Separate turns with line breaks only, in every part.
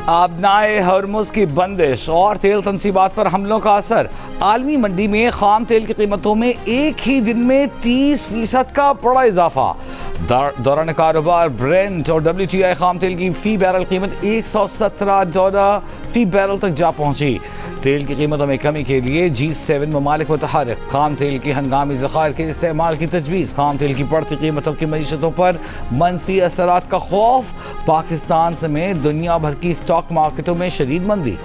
آبنائے ہرمز کی بندش اور تیل تنصیبات پر حملوں کا اثر۔ عالمی منڈی میں خام تیل کی قیمتوں میں ایک ہی دن میں 30% کا بڑا اضافہ۔ دوران کاروبار برینٹ اور WTI خام تیل کی فی بیرل قیمت $117 فی بیرل تک جا پہنچی۔ تیل کی قیمتوں میں کمی کے لیے G7 ممالک متحرک۔ خام تیل کے ہنگامی ذخائر کے استعمال کی تجویز۔ خام تیل کی بڑھتی قیمتوں کی معیشتوں پر منفی اثرات کا خوف۔ پاکستان سمیت دنیا بھر کی اسٹاک مارکیٹوں میں شدید مندی۔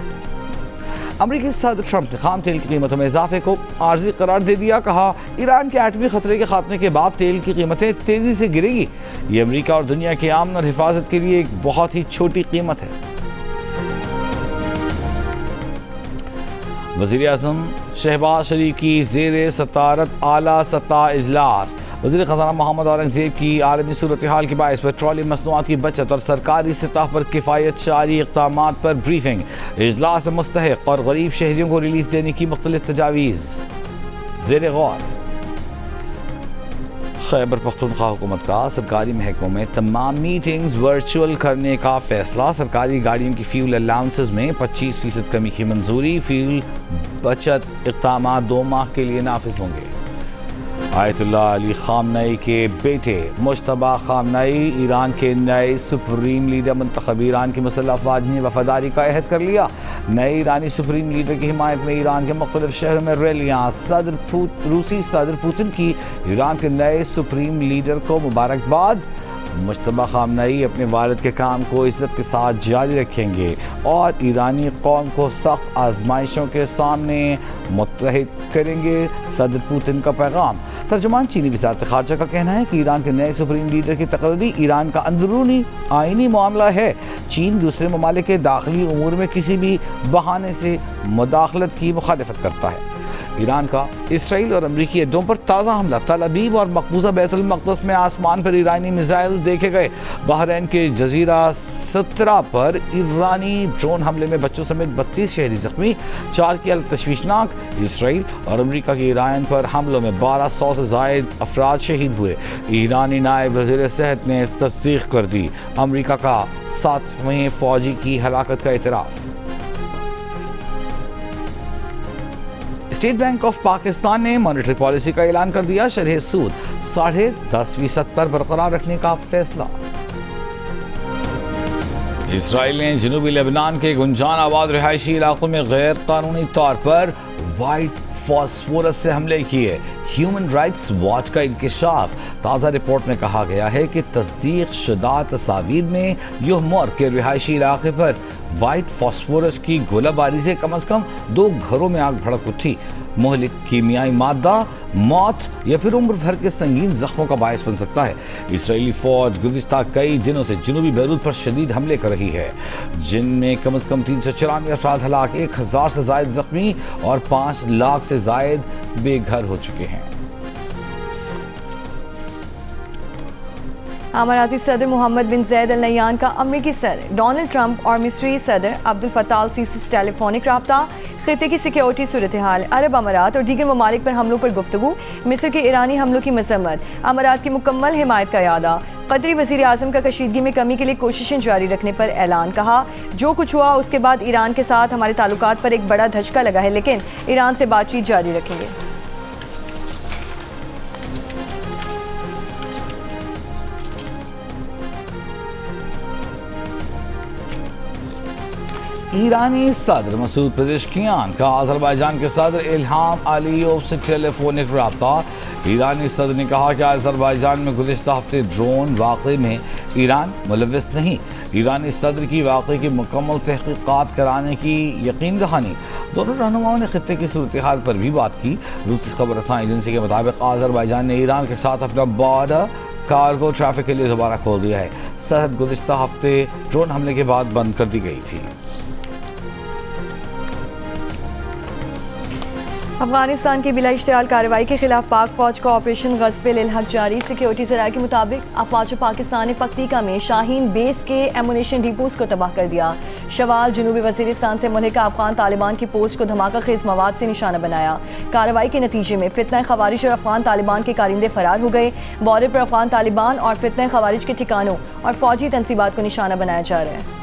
امریکی صدر ٹرمپ نے خام تیل کی قیمتوں میں اضافے کو عارضی قرار دے دیا۔ کہا ایران کے ایٹمی خطرے کے خاتمے کے بعد تیل کی قیمتیں تیزی سے گرے گی۔ یہ امریکہ اور دنیا کے امن اور حفاظت کے لیے ایک بہت ہی چھوٹی قیمت ہے۔ وزیر اعظم شہباز شریف کی زیر صدارت اعلیٰ سطح اجلاس۔ وزیر خزانہ محمد اورنگزیب کی عالمی صورتحال کے باعث پیٹرولیم مصنوعات کی بچت اور سرکاری سطح پر کفایت شعاری اقدامات پر بریفنگ۔ اجلاس میں مستحق اور غریب شہریوں کو ریلیف دینے کی مختلف تجاویز زیر غور۔ خیبر پختونخوا حکومت کا سرکاری محکموں میں تمام میٹنگز ورچوئل کرنے کا فیصلہ۔ سرکاری گاڑیوں کی فیول الاؤنسز میں 25% کمی کی منظوری۔ فیول بچت اقدامات 2 ماہ کے لیے نافذ ہوں گے۔ آیت اللہ علی خامنئی کے بیٹے مجتبیٰ خامنئی ایران کے نئے سپریم لیڈر منتخب۔ ایران کی مسلح افواج نے وفاداری کا عہد کر لیا۔ نئے ایرانی سپریم لیڈر کی حمایت میں ایران کے مختلف شہروں میں ریلیاں۔ روسی صدر پوتن کی ایران کے نئے سپریم لیڈر کو مبارکباد۔ مجتبیٰ خامنئی اپنے والد کے کام کو عزت کے ساتھ جاری رکھیں گے اور ایرانی قوم کو سخت آزمائشوں کے سامنے متحد کریں گے۔ صدر پوتن کا پیغام۔ ترجمان چینی وزارت خارجہ کا کہنا ہے کہ ایران کے نئے سپریم لیڈر کی تقرری ایران کا اندرونی آئینی معاملہ ہے۔ چین دوسرے ممالک کے داخلی امور میں کسی بھی بہانے سے مداخلت کی مخالفت کرتا ہے۔ ایران کا اسرائیل اور امریکی اڈوں پر تازہ حملہ۔ تل ابیب اور مقبوضہ بیت المقدس میں آسمان پر ایرانی میزائل دیکھے گئے۔ بحرین کے جزیرہ سترہ پر ایرانی ڈرون حملے میں بچوں سمیت 32 شہری زخمی۔ 4 کی حالت تشویشناک۔ اسرائیل اور امریکہ کی ایران پر حملوں میں 1200 سے زائد افراد شہید ہوئے۔ ایرانی نائب وزیر صحت نے تصدیق کر دی۔ امریکہ کا 7ویں فوجی کی ہلاکت کا اعتراف۔ اسٹیٹ بینک آف پاکستان نے مانیٹری پالیسی کا اعلان کر دیا۔ شرح سود 10.5% پر برقرار رکھنے کا فیصلہ۔ اسرائیل نے جنوبی لبنان کے گنجان آباد رہائشی علاقوں میں غیر قانونی طور پر وائٹ فاسفورس سے حملے کیے۔ ہیومن رائٹس واچ کا انکشاف۔ تازہ رپورٹ میں کہا گیا ہے کہ تصدیق شدہ تصاویر میں یومور کے رہائشی علاقے پر وائٹ فاسفورس کی گولہ باری سے کم از کم 2 گھروں میں آگ بھڑک اٹھی۔ مہلک کیمیائی مادہ موت یا پھر عمر بھر کے سنگین زخموں کا باعث بن سکتا ہے۔ اسرائیلی فوج گزشتہ کئی دنوں سے جنوبی بیروت پر شدید حملے کر رہی ہے، جن میں کم از کم 394 افراد ہلاک، 1000 سے زائد زخمی اور 5 لاکھ سے زائد بے گھر ہو چکے ہیں۔
اماراتی صدر محمد بن زید ال نہیان کا امریکی صدر ڈونلڈ ٹرمپ اور مصری صدر عبد الفتاح السیسی سے ٹیلی فونک رابطہ۔ خطے کی سیکیورٹی صورتحال، عرب امارات اور دیگر ممالک پر حملوں پر گفتگو۔ مصر کے ایرانی حملوں کی مذمت، امارات کی مکمل حمایت کا اعادہ۔ قطری وزیر اعظم کا کشیدگی میں کمی کے لیے کوششیں جاری رکھنے پر اعلان۔ کہا جو کچھ ہوا اس کے بعد ایران کے ساتھ ہمارے تعلقات پر ایک بڑا دھچکا لگا ہے، لیکن ایران سے بات چیت جاری رکھیں گے۔
ایرانی صدر مسعود پزشکیان کا آذربائیجان کے صدر الہام علیوف سے ٹیلی فونک رابطہ۔ ایرانی صدر نے کہا کہ آذربائیجان میں گزشتہ ہفتے ڈرون واقعے میں ایران ملوث نہیں۔ ایرانی صدر کی واقعے کی مکمل تحقیقات کرانے کی یقین دہانی۔ دونوں رہنماؤں نے خطے کی صورتحال پر بھی بات کی۔ روسی خبر رساں ایجنسی کے مطابق آذربائیجان نے ایران کے ساتھ اپنا بارڈر کارگو ٹریفک کے لیے دوبارہ کھول دیا ہے۔ سرحد گزشتہ ہفتے ڈرون حملے کے بعد بند کر دی گئی تھی۔
افغانستان کی بلا اشتعال کارروائی کے خلاف پاک فوج کا آپریشن غصب الحق جاری۔ سیکیورٹی ذرائع کے مطابق افواج پاکستان نے پکتیکا میں شاہین بیس کے ایمونیشن ڈیپوز کو تباہ کر دیا۔ شوال جنوبی وزیرستان سے ملحقہ افغان طالبان کی پوسٹ کو دھماکہ خیز مواد سے نشانہ بنایا۔ کارروائی کے نتیجے میں فتنہ خوارج اور افغان طالبان کے کارندے فرار ہو گئے۔ بارڈر پر افغان طالبان اور فتنہ خوارج کے ٹھکانوں اور فوجی تنصیبات کو نشانہ بنایا جا رہا ہے۔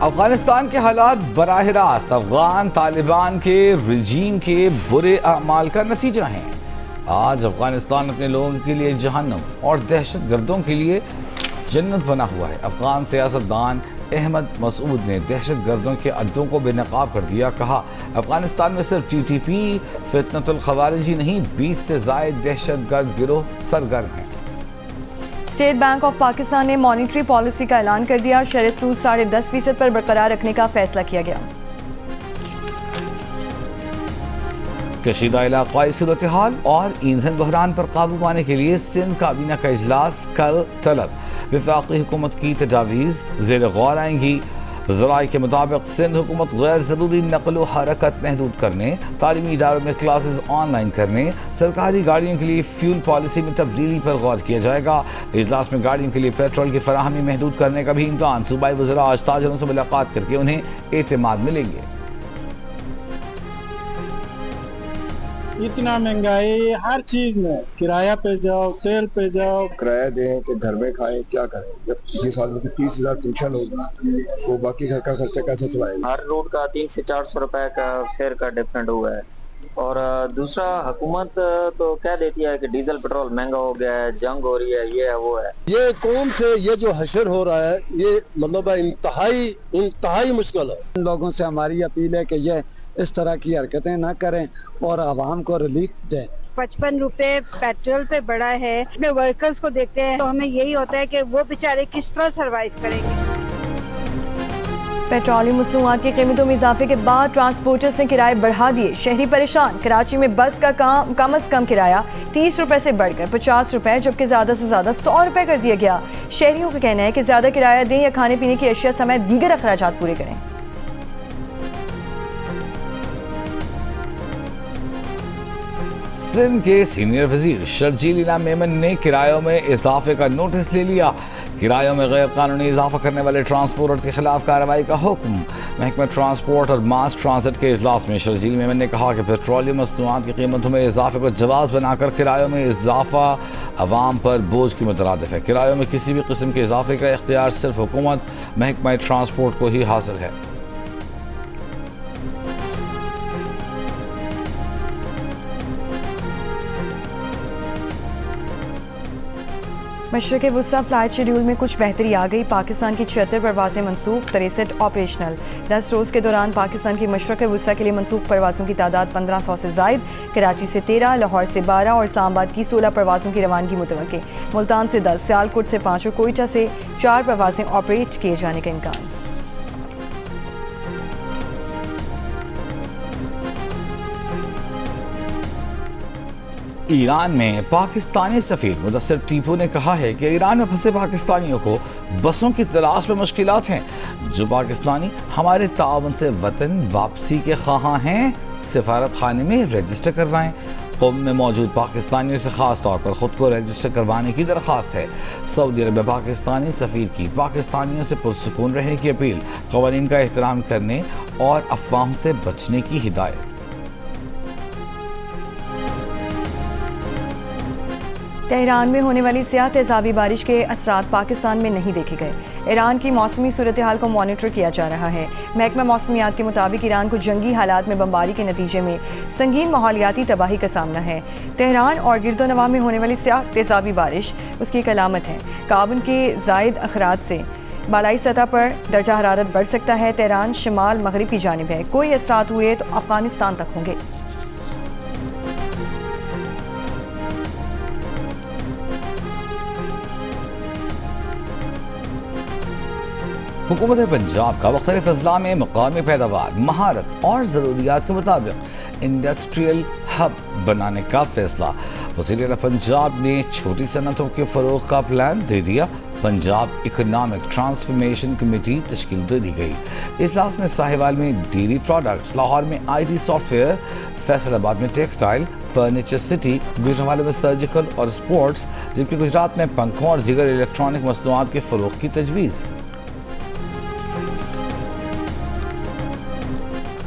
افغانستان کے حالات براہ راست افغان طالبان کے رجیم کے برے اعمال کا نتیجہ ہیں۔ آج افغانستان اپنے لوگوں کے لیے جہنم اور دہشت گردوں کے لیے جنت بنا ہوا ہے۔ افغان سیاستدان احمد مسعود نے دہشت گردوں کے اڈوں کو بے نقاب کر دیا۔ کہا افغانستان میں صرف ٹی ٹی پی فتنۃ الخوارج ہی نہیں، 20 سے زائد دہشت گرد گروہ سرگرم ہیں۔
اسٹیٹ بینک آف پاکستان نے مانیٹری پالیسی کا اعلان کر دیا۔ شرح سود 10.5% پر برقرار رکھنے کا فیصلہ کیا گیا۔
کشیدہ علاقائی صورتحال اور ایندھن بحران پر قابو پانے کے لیے سندھ کابینہ کا اجلاس کل طلب۔ وفاقی حکومت کی تجاویز زیر غور آئیں گی۔ ذرائع کے مطابق سندھ حکومت غیر ضروری نقل و حرکت محدود کرنے، تعلیمی اداروں میں کلاسز آن لائن کرنے، سرکاری گاڑیوں کے لیے فیول پالیسی میں تبدیلی پر غور کیا جائے گا۔ اجلاس میں گاڑیوں کے لیے پیٹرول کی فراہمی محدود کرنے کا بھی امکان۔ صوبائی وزراء آج تاجروں سے ملاقات کر کے انہیں اعتماد ملیں گے۔
اتنا مہنگائی ہر چیز میں، کرایہ پہ جاؤ، تیل پہ جاؤ،
کرایہ دیں کہ گھر میں کھائیں، کیا کریں؟ جب 20 سال میں 30,000 ٹیوشن ہوگی تو باقی گھر کا خرچہ کیسے چلائیں گے؟
ہر روٹ کا 300 سے 400 روپے کا فیئر کا ڈفرینٹ ہوا ہے۔ اور دوسرا حکومت تو کہہ دیتی ہے کہ ڈیزل پیٹرول مہنگا ہو گیا ہے، جنگ ہو رہی ہے، یہ ہے وہ ہے۔
یہ قوم سے یہ جو حشر ہو رہا ہے یہ مطلب انتہائی مشکل ہے۔
ان لوگوں سے ہماری اپیل ہے کہ یہ اس طرح کی حرکتیں نہ کریں اور عوام کو ریلیف دیں۔
55 روپے پیٹرول پہ بڑھا ہے۔ اپنے ورکرز کو دیکھتے ہیں تو ہمیں یہی ہوتا ہے کہ وہ بیچارے کس طرح سروائیو کریں گے۔
پیٹرولیم مصنوعات کی قیمتوں میں اضافے کے بعد ٹرانسپورٹرز نے کرائے بڑھا دیے۔ شہری پریشان۔ کراچی میں بس کا کم از کم کرایہ 30 روپے سے بڑھ کر 50 روپے جبکہ زیادہ سے زیادہ 100 روپے کر دیا گیا۔ شہریوں کا کہنا ہے کہ زیادہ کرایہ دیں یا کھانے پینے کی اشیاء سمیت دیگر اخراجات پورے کریں۔
سندھ کے سینئر وزیر شرجیل انعام میمن نے کرایوں میں اضافے کا نوٹس لے لیا۔ کرایوں میں غیر قانونی اضافہ کرنے والے ٹرانسپورٹر کے خلاف کارروائی کا حکم۔ محکمہ ٹرانسپورٹ اور ماس ٹرانزٹ کے اجلاس میں شرجیل میمن نے کہا کہ پیٹرولیم مصنوعات کی قیمتوں میں اضافے کو جواز بنا کر کرایوں میں اضافہ عوام پر بوجھ کی مترادف ہے۔ کرایوں میں کسی بھی قسم کے اضافے کا اختیار صرف حکومت محکمہ ٹرانسپورٹ کو ہی حاصل ہے۔
مشرق وسطی فلائٹ شیڈول میں کچھ بہتری آ گئی۔ پاکستان کی 76 پروازیں منسوخ، 63 آپریشنل۔ 10 روز کے دوران پاکستان کی مشرق وسطی کے لیے منسوخ پروازوں کی تعداد 1500 سے زائد۔ کراچی سے 13، لاہور سے 12 اور اسلام آباد کی 16 پروازوں کی روانگی متوقع۔ ملتان سے 10، سیالکوٹ سے 5 اور کوئٹہ سے 4 پروازیں آپریٹ کیے جانے کا امکان۔
ایران میں پاکستانی سفیر مدثر ٹیپو نے کہا ہے کہ ایران میں پھنسے پاکستانیوں کو بسوں کی تلاش میں مشکلات ہیں۔ جو پاکستانی ہمارے تعاون سے وطن واپسی کے خواہاں ہیں سفارت خانے میں رجسٹر کروائیں۔ قوم میں موجود پاکستانیوں سے خاص طور پر خود کو رجسٹر کروانے کی درخواست ہے۔ سعودی عرب میں پاکستانی سفیر کی پاکستانیوں سے پرسکون رہنے کی اپیل، قوانین کا احترام کرنے اور افواہوں سے بچنے کی ہدایت۔
تہران میں ہونے والی سیاہ تیزابی بارش کے اثرات پاکستان میں نہیں دیکھے گئے۔ ایران کی موسمی صورتحال کو مانیٹر کیا جا رہا ہے۔ محکمہ موسمیات کے مطابق ایران کو جنگی حالات میں بمباری کے نتیجے میں سنگین ماحولیاتی تباہی کا سامنا ہے۔ تہران اور گرد و نواح میں ہونے والی سیاہ تیزابی بارش اس کی ایک علامت ہے۔ کاربن کے زائد اخراج سے بالائی سطح پر درجہ حرارت بڑھ سکتا ہے۔ تہران شمال مغرب کی جانب ہے۔ کوئی اثرات ہوئے تو افغانستان تک ہوں گے۔
حکومت پنجاب کا مختلف اضلاع میں مقامی پیداوار، مہارت اور ضروریات کے مطابق انڈسٹریل ہب بنانے کا فیصلہ۔ وزیر اعلیٰ پنجاب نے چھوٹی صنعتوں کے فروغ کا پلان دے دیا۔ پنجاب اکنامک ٹرانسفارمیشن کمیٹی تشکیل دے دی گئی۔ اجلاس میں ساہیوال میں ڈیری پروڈکٹس، لاہور میں IT سافٹ ویئر، فیصل آباد میں ٹیکسٹائل، فرنیچر سٹی، گجرانوالے میں سرجیکل اور سپورٹس، جبکہ گجرات میں پنکھوں اور دیگر الیکٹرانک مصنوعات کے فروغ کی تجویز۔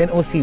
NOC